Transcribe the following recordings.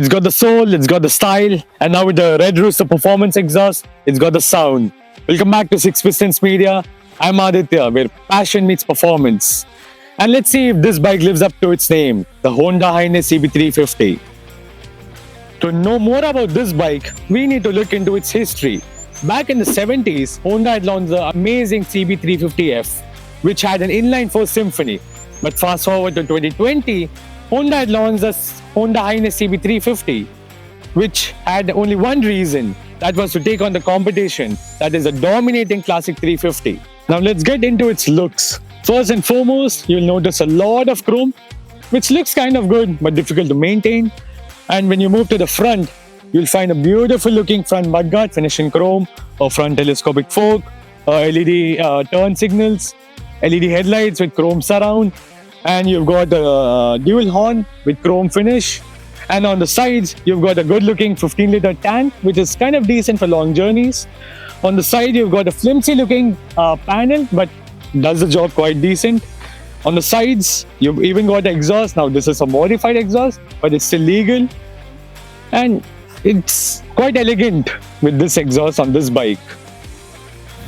It's got the soul, it's got the style, and now with the Red Rooster Performance exhaust, it's got the sound. Welcome back to 6Pistons Media. I'm Aditya, where passion meets performance. And let's see if this bike lives up to its name, the Honda Hness CB350. To know more about this bike, we need to look into its history. Back in the 70s, Honda had launched the amazing CB350F, which had an inline-4 Symphony. But fast forward to 2020, Honda had launched the Honda Hness CB350, which had only one reason, that was to take on the competition, that is a dominating classic 350. Now let's get into its looks. First and foremost, you'll notice a lot of chrome, which looks kind of good but difficult to maintain. And when you move to the front, you'll find a beautiful looking front mudguard finished in chrome, a front telescopic fork, LED turn signals, LED headlights with chrome surround, and you've got a dual horn with chrome finish. And on the sides, you've got a good looking 15-liter tank, which is kind of decent for long journeys. On the side, you've got a flimsy looking panel, but does the job quite decent. On the sides, you've even got exhaust. Now this is a modified exhaust, but it's still legal. And it's quite elegant with this exhaust on this bike.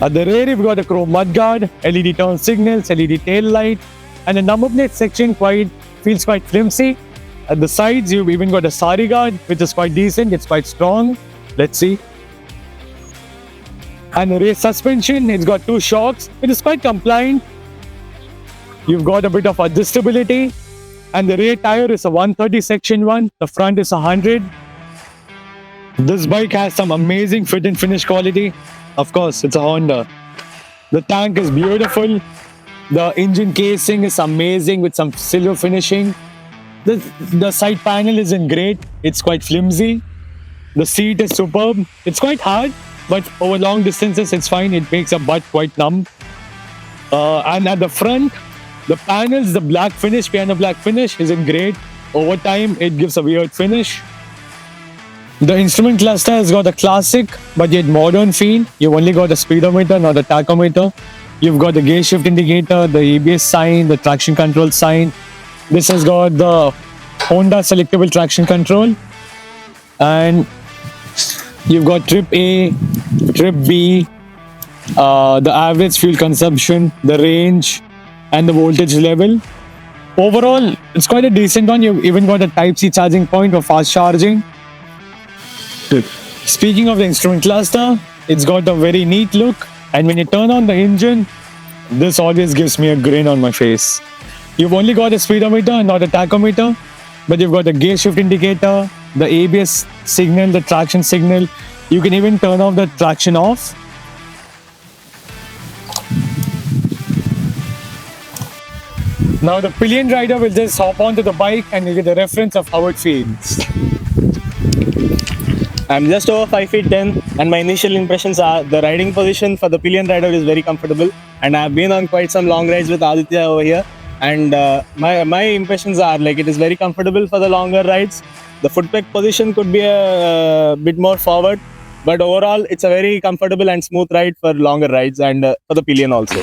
At the rear, you've got a chrome mudguard, LED turn signals, LED tail light, and the number plate section feels quite flimsy. At the sides, you've even got a sari guard, which is quite decent. It's quite strong. Let's see. And the rear suspension, it's got two shocks. It is quite compliant. You've got a bit of adjustability. And the rear tire is a 130 section 1. The front is 100. This bike has some amazing fit and finish quality. Of course, it's a Honda. The tank is beautiful. The engine casing is amazing with some silver finishing. The side panel isn't great. It's quite flimsy. The seat is superb. It's quite hard, but over long distances, it's fine. It makes a butt quite numb. And at the front, the panels, the black finish, piano black finish, isn't great. Over time, it gives a weird finish. The instrument cluster has got a classic but yet modern feel. You've only got a speedometer, not a tachometer. You've got the gear shift indicator, the ABS sign, the traction control sign. This has got the Honda selectable traction control. And you've got trip A, trip B, the average fuel consumption, the range, and the voltage level. Overall, it's quite a decent one. You've even got a Type-C charging point for fast charging. Speaking of the instrument cluster, it's got a very neat look, and when you turn on the engine, this always gives me a grin on my face. You've only got a speedometer, not a tachometer, but you've got the gear shift indicator, the ABS signal, the traction signal. You can even turn off the traction off. Now the pillion rider will just hop onto the bike and you get a reference of how it feels. I'm just over 5 feet 10, and my initial impressions are the riding position for the pillion rider is very comfortable, and I've been on quite some long rides with Aditya over here, and my impressions are like it is very comfortable for the longer rides. The foot peg position could be a bit more forward, but overall it's a very comfortable and smooth ride for longer rides and for the pillion also.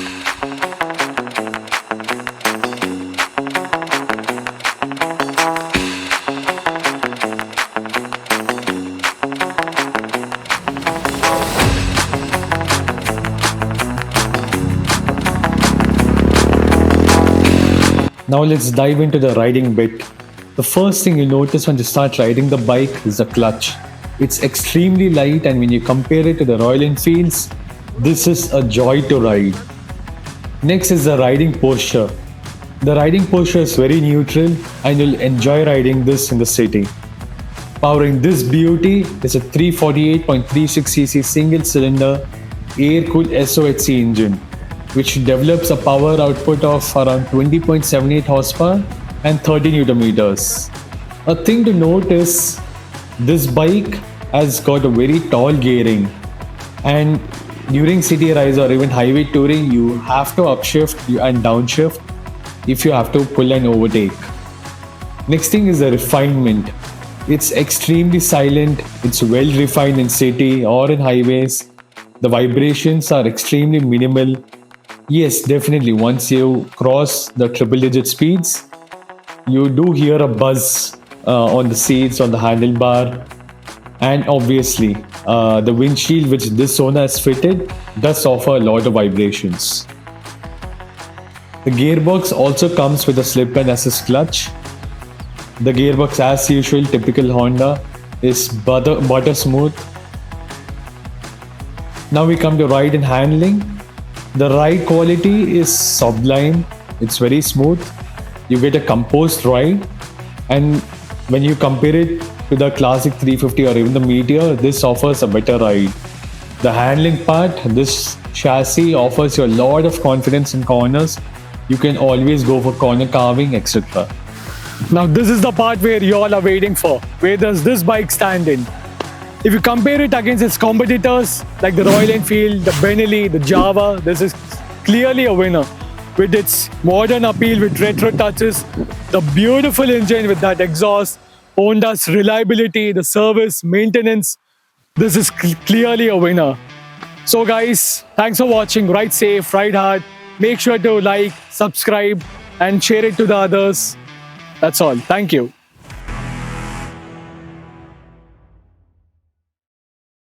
Now let's dive into the riding bit. The first thing you notice when you start riding the bike is the clutch. It's extremely light, and when you compare it to the Royal Enfields, this is a joy to ride. Next is the riding posture. The riding posture is very neutral and you'll enjoy riding this in the city. Powering this beauty is a 348.36cc single cylinder air-cooled SOHC engine, which develops a power output of around 20.78 horsepower and 30 Newton meters. A thing to note is this bike has got a very tall gearing, and during city rides or even highway touring, you have to upshift and downshift if you have to pull and overtake. Next thing is the refinement. It's extremely silent, it's well refined in city or in highways. The vibrations are extremely minimal. Yes, definitely. Once you cross the triple digit speeds, you do hear a buzz on the seats, on the handlebar, and obviously the windshield which this owner has fitted does offer a lot of vibrations. The gearbox also comes with a slip and assist clutch. The gearbox, as usual, typical Honda, is butter smooth. Now we come to ride and handling. The ride quality is sublime. It's very smooth. You get a composed ride, and when you compare it to the classic 350 or even the Meteor, this offers a better ride. The handling part, this chassis offers you a lot of confidence in corners. You can always go for corner carving, etc. Now this is the part where you all are waiting for. Where does this bike stand in? If you compare it against its competitors like the Royal Enfield, the Benelli, the Java, this is clearly a winner. With its modern appeal with retro touches, the beautiful engine with that exhaust, Honda's reliability, the service, maintenance, this is clearly a winner. So guys, thanks for watching. Ride safe, ride hard. Make sure to like, subscribe and share it to the others. That's all. Thank you.